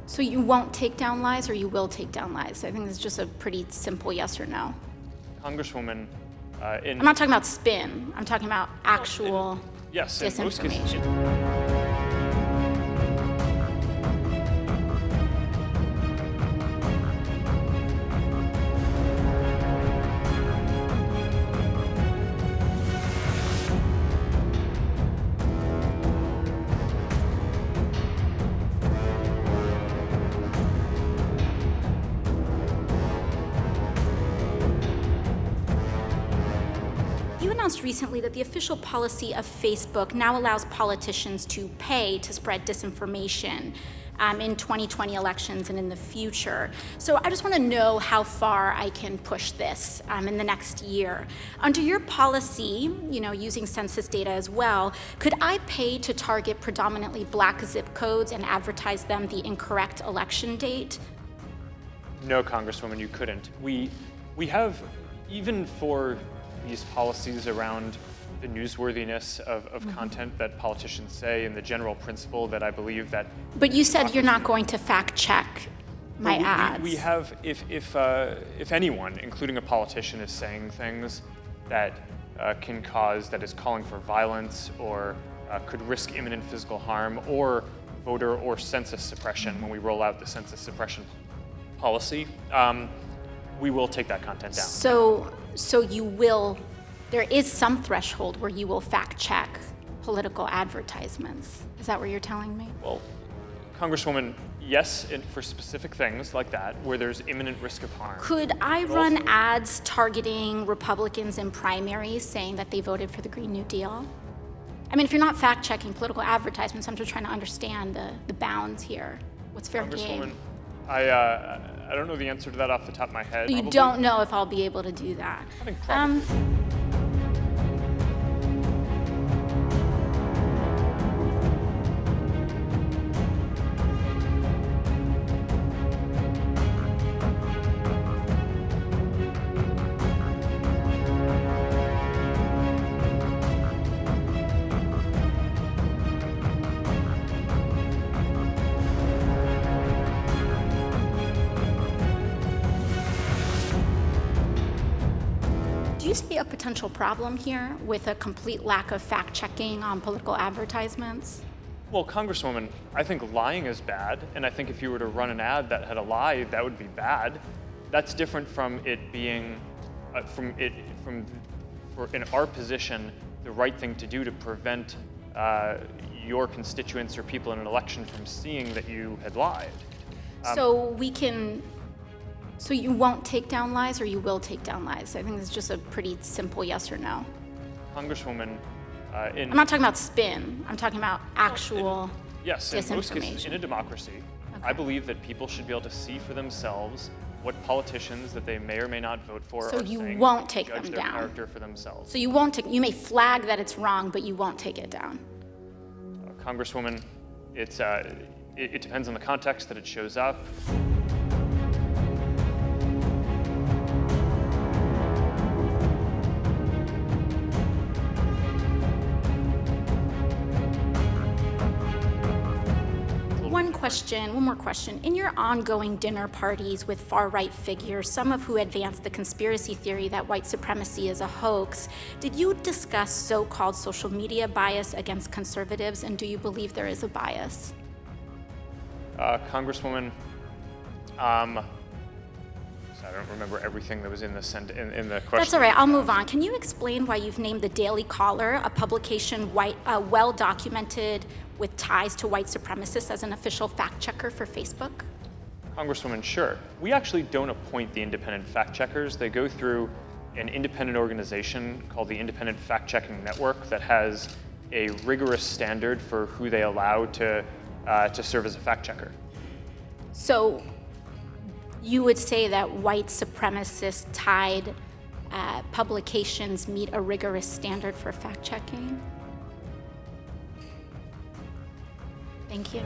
So you won't take down lies or you will take down lies? I think it's just a pretty simple yes or no. Congresswoman, I'm not talking about spin. I'm talking about actual disinformation. In most cases. You announced recently that the official policy of Facebook now allows politicians to pay to spread disinformation in 2020 elections and in the future. So I just want to know how far I can push this in the next year. Under your policy, using census data as well, could I pay to target predominantly Black zip codes and advertise them the incorrect election date? No, Congresswoman, you couldn't. We have, even for these policies around the newsworthiness of content that politicians say and the general principle that I believe that... But you said you're not going to fact check my ads. We have, if anyone, including a politician, is saying things that that is calling for violence or could risk imminent physical harm or voter or census suppression when we roll out the census suppression policy, we will take that content down. So you will, there is some threshold where you will fact check political advertisements. Is that what you're telling me? Well, Congresswoman, yes, for specific things like that, where there's imminent risk of harm. Could I run ads targeting Republicans in primaries saying that they voted for the Green New Deal? I mean, if you're not fact checking political advertisements, I'm just trying to understand the bounds here. What's fair game? I don't know the answer to that off the top of my head. You don't know if I'll be able to do that. I think probably. Do you see a potential problem here with a complete lack of fact-checking on political advertisements? Well, Congresswoman, I think lying is bad, and I think if you were to run an ad that had a lie, that would be bad. That's different from it being, in our position, the right thing to do to prevent your constituents or people in an election from seeing that you had lied. So you won't take down lies or you will take down lies? I think it's just a pretty simple yes or no. Congresswoman, I'm not talking about spin. I'm talking about actual yes, in most cases, in a democracy, Okay. I believe that people should be able to see for themselves what politicians that they may or may not vote for So are you saying, won't take judge them their down. character for themselves. So you may flag that it's wrong, but you won't take it down. Congresswoman, it depends on the context that it shows up. One more question. In your ongoing dinner parties with far-right figures, some of who advance the conspiracy theory that white supremacy is a hoax, did you discuss so-called social media bias against conservatives, and do you believe there is a bias? Congresswoman, I don't remember everything that was in the question. That's all right, I'll move on. Can you explain why you've named the Daily Caller, a publication well-documented with ties to white supremacists, as an official fact-checker for Facebook? Congresswoman, sure. We actually don't appoint the independent fact-checkers. They go through an independent organization called the Independent Fact-Checking Network that has a rigorous standard for who they allow to serve as a fact-checker. So you would say that white supremacist-tied publications meet a rigorous standard for fact-checking? Thank you.